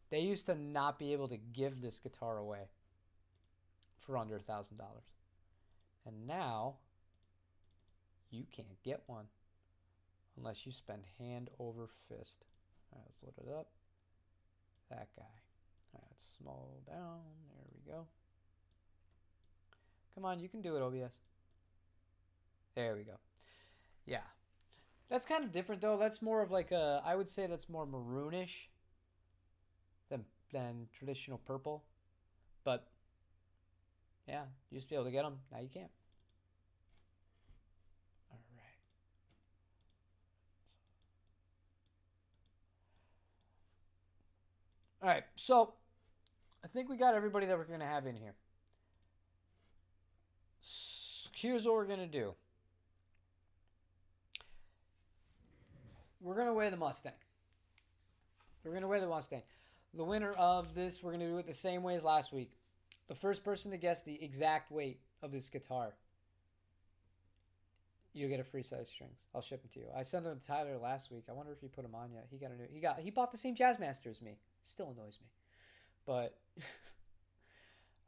They used to not be able to give this guitar away for under $1,000. And now you can't get one unless you spend hand over fist. All right, let's load it up. That guy. All right, let's small down. There we go. Come on, you can do it, OBS. There we go. Yeah. That's kind of different, though. That's more of like a, I would say that's more maroonish than traditional purple. But, yeah, you used to be able to get them. Now you can't. All right. All right, so I think we got everybody that we're going to have in here. Here's what we're going to do. We're going to weigh the Mustang. We're going to weigh the Mustang. The winner of this, we're going to do it the same way as last week. The first person to guess the exact weight of this guitar, you'll get a free set of strings. I'll ship them to you. I sent them to Tyler last week. I wonder if he put them on yet. He bought the same Jazzmaster as me. Still annoys me. But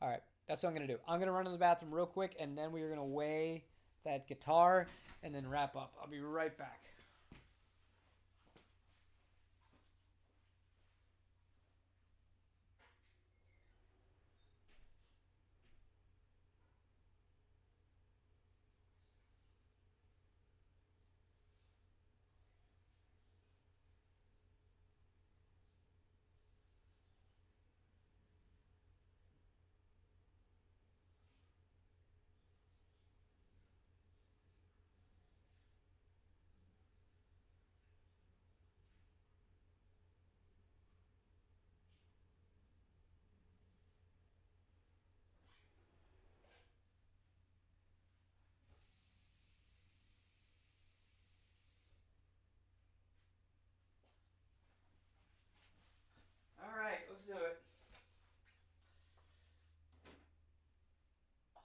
all right, that's what I'm going to do. I'm going to run to the bathroom real quick, and then we're going to weigh that guitar and then wrap up. I'll be right back. All right, let's do it.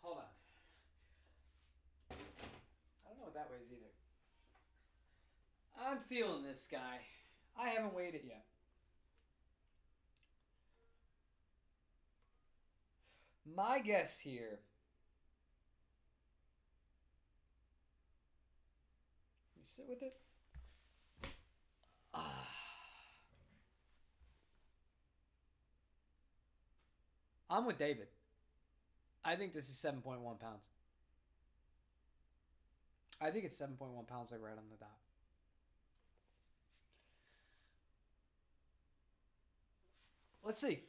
Hold on. I don't know what that weighs either. I'm feeling this guy. I haven't weighed it yet. My guess here Sit with it. Ah. I'm with David. I think this is 7.1 pounds. I think it's 7.1 pounds, like right on the dot. Let's see.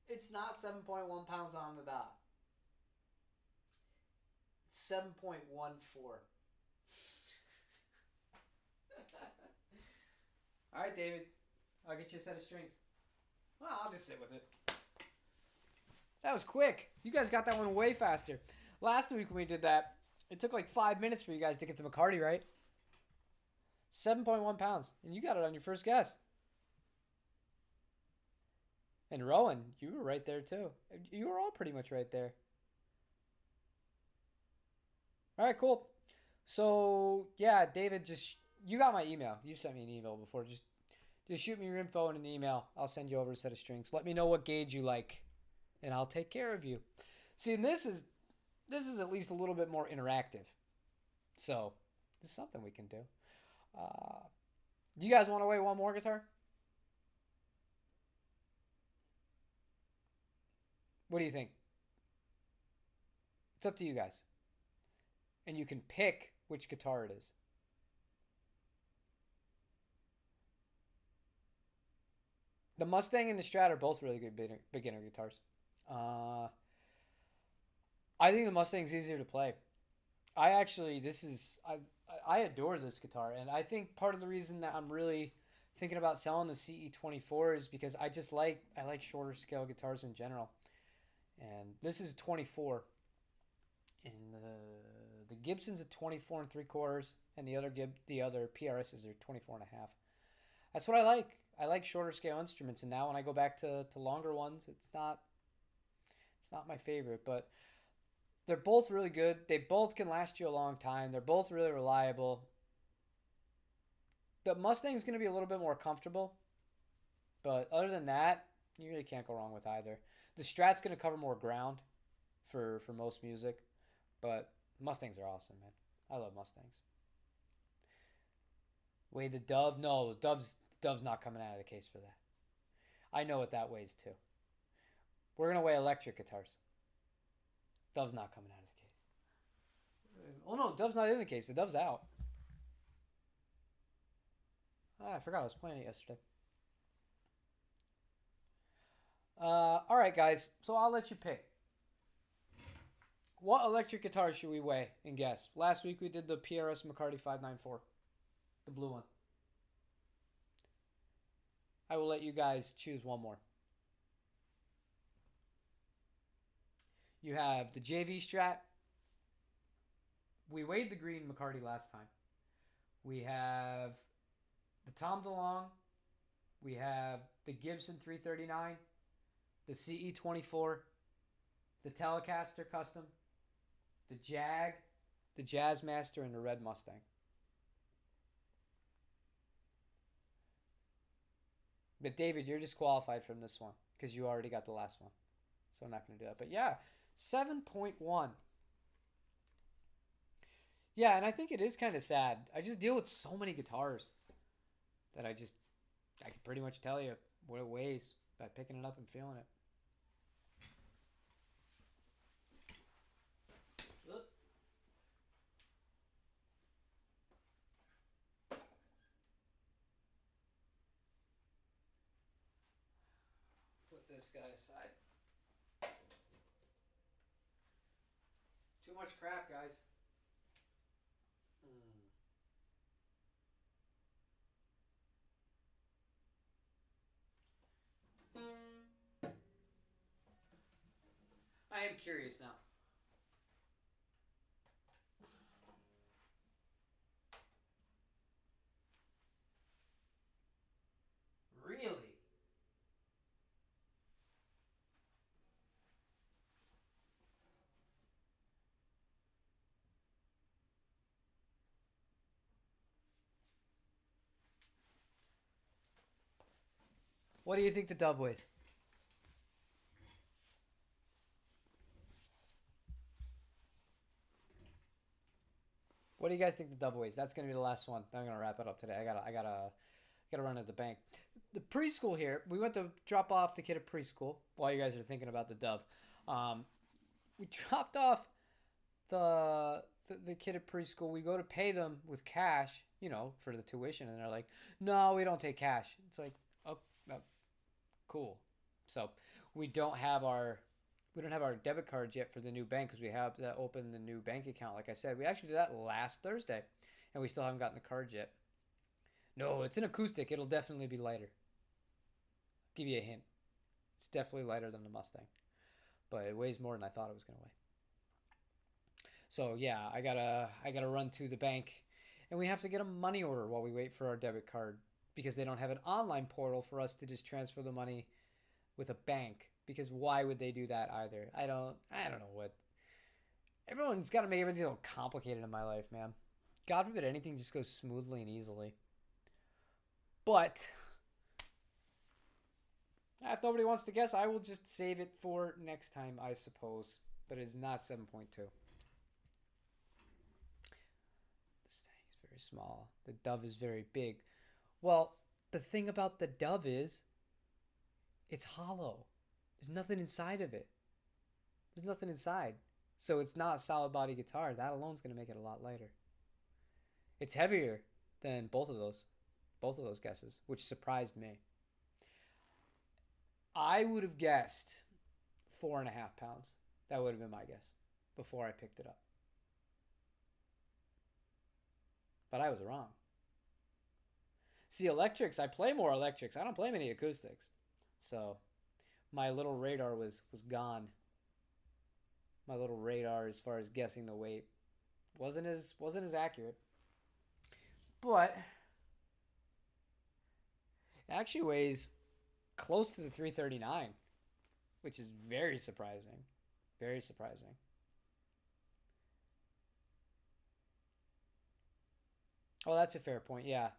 It's not 7.1 pounds on the dot. It's 7.14. All right, David. I'll get you a set of strings. Well, I'll just sit with it. That was quick. You guys got that one way faster. Last week when we did that, it took like 5 minutes for you guys to get the McCarty right. 7.1 pounds. And you got it on your first guess. And Rowan, you were right there too. You were all pretty much right there. All right, cool. So, yeah, David, you got my email. You sent me an email before. Just shoot me your info in an email. I'll send you over a set of strings. Let me know what gauge you like, and I'll take care of you. See, and this is at least a little bit more interactive. So, this is something we can do. Do you guys want to weigh one more guitar? What do you think? It's up to you guys. And you can pick which guitar it is. The Mustang and the Strat are both really good beginner guitars. I think the Mustang's easier to play. I adore this guitar, and I think part of the reason that I'm really thinking about selling the CE24 is because I like shorter scale guitars in general, and this is 24, and the Gibson's at 24 and 3/4, and the other PRSs are 24 and a half. That's what I like. I like shorter scale instruments, and now when I go back to longer ones, it's not my favorite, but they're both really good. They both can last you a long time. They're both really reliable. The Mustang's going to be a little bit more comfortable, but other than that, you really can't go wrong with either. The Strat's going to cover more ground for most music, but Mustangs are awesome, man. I love Mustangs. Weigh the Dove? No, Dove's not coming out of the case for that. I know what that weighs too. We're going to weigh electric guitars. Dove's not coming out of the case. Oh no, Dove's not in the case. The Dove's out. I forgot I was playing it yesterday. All right, guys. So I'll let you pick. What electric guitar should we weigh and guess? Last week we did the PRS McCarty 594, the blue one. I will let you guys choose one more. You have the JV Strat. We weighed the green McCarty last time. We have the Tom DeLonge. We have the Gibson 339, the CE24, the Telecaster Custom, the Jag, the Jazzmaster, and the Red Mustang. But David, you're disqualified from this one because you already got the last one. So I'm not going to do that. But yeah, 7.1. Yeah, and I think it is kind of sad. I just deal with so many guitars that I can pretty much tell you what it weighs by picking it up and feeling it. Put this guy aside. Too much crap, guys. I am curious now. Really? What do you think the Dove weighs? What do you guys think the Dove weighs? That's gonna be the last one. I'm gonna wrap it up today. I gotta run to the bank. The preschool here. We went to drop off the kid at preschool while you guys are thinking about the Dove. Um, we dropped off the kid at preschool. We go to pay them with cash, for the tuition, and they're like, "No, we don't take cash." It's like, "Oh, no, cool." So we don't have our debit cards yet for the new bank because we have to open the new bank account. Like I said, we actually did that last Thursday, and we still haven't gotten the cards yet. No, it's an acoustic. It'll definitely be lighter. Give you a hint. It's definitely lighter than the Mustang, but it weighs more than I thought it was gonna weigh. So yeah, I gotta run to the bank, and we have to get a money order while we wait for our debit card because they don't have an online portal for us to just transfer the money with a bank. Because why would they do that either? I don't know what. Everyone's got to make everything so complicated in my life, man. God forbid anything just goes smoothly and easily. But if nobody wants to guess, I will just save it for next time, I suppose. But it's not 7.2. This thing is very small. The Dove is very big. Well, the thing about the Dove is it's hollow. There's nothing inside of it. There's nothing inside. So it's not a solid body guitar. That alone is going to make it a lot lighter. It's heavier than both of those guesses, which surprised me. I would have guessed 4.5 pounds. That would have been my guess before I picked it up. But I was wrong. See, electrics, I play more electrics. I don't play many acoustics. So my little radar was gone. My little radar as far as guessing the weight wasn't as accurate. But it actually weighs close to the 339, which is very surprising. Very surprising. Oh, that's a fair point. Yeah.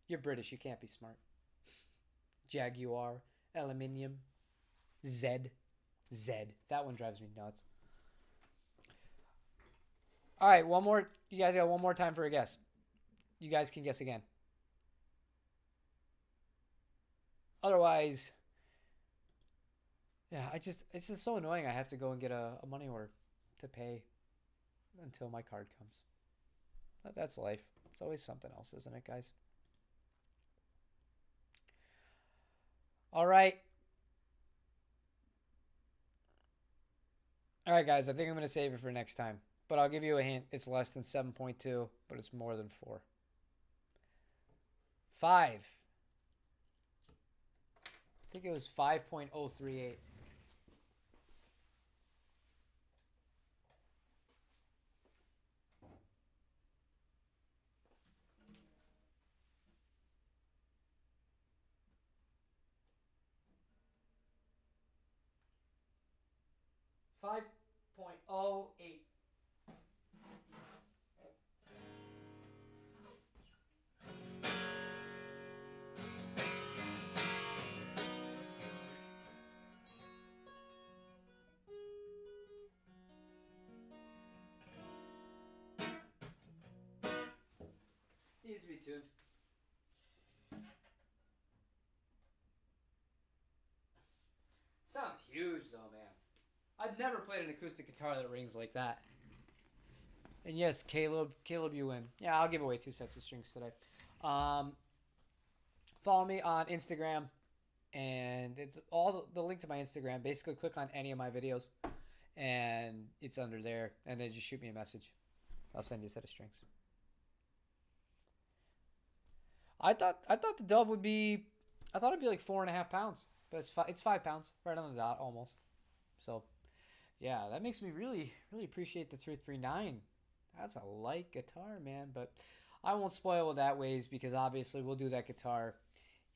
You're British. You can't be smart. Jaguar, aluminium, Z. Z. That one drives me nuts. All right, one more. You guys got one more time for a guess. You guys can guess again. Otherwise, yeah, it's just so annoying. I have to go and get a money order to pay until my card comes. But that's life. It's always something else, isn't it, guys? All right. All right, guys. I think I'm going to save it for next time. But I'll give you a hint. It's less than 7.2, but it's more than 4. 5. I think it was 5.038. $5.08. Needs to be tuned. Sounds huge though, man. I've never played an acoustic guitar that rings like that. And yes, Caleb, you win. Yeah, I'll give away 2 sets of strings today. Um, Follow me on Instagram, and all the link to my Instagram. Basically, click on any of my videos, and it's under there. And then just shoot me a message. I'll send you a set of strings. I thought the Dove would be, I thought it'd be like 4.5 pounds, but it's 5 pounds, right on the dot almost. So yeah, that makes me really really appreciate the 339. That's a light guitar, man. But I won't spoil what that weighs because obviously we'll do that guitar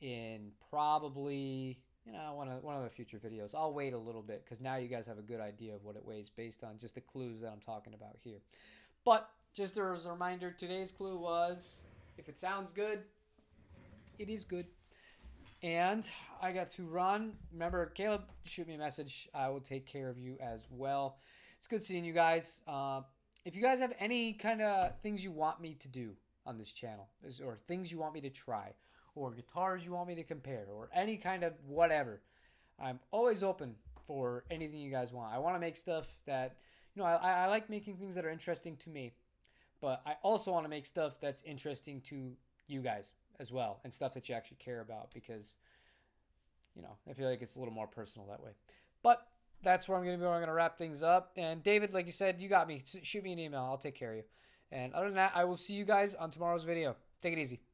in probably one of the future videos. I'll wait a little bit because now you guys have a good idea of what it weighs based on just the clues that I'm talking about here. But just as a reminder, today's clue was if it sounds good, it is good. And I got to run. Remember, Caleb, shoot me a message. I will take care of you as well. It's good seeing you guys. If you guys have any kind of things you want me to do on this channel, or things you want me to try, or guitars you want me to compare, or any kind of whatever, I'm always open for anything you guys want. I want to make stuff that, I like making things that are interesting to me, but I also want to make stuff that's interesting to you guys as well, and stuff that you actually care about, because I feel like it's a little more personal that way. But that's where I'm going to be. I'm going to wrap things up. And David, like you said, you got me. Shoot me an email. I'll take care of you. And other than that, I will see you guys on tomorrow's video. Take it easy.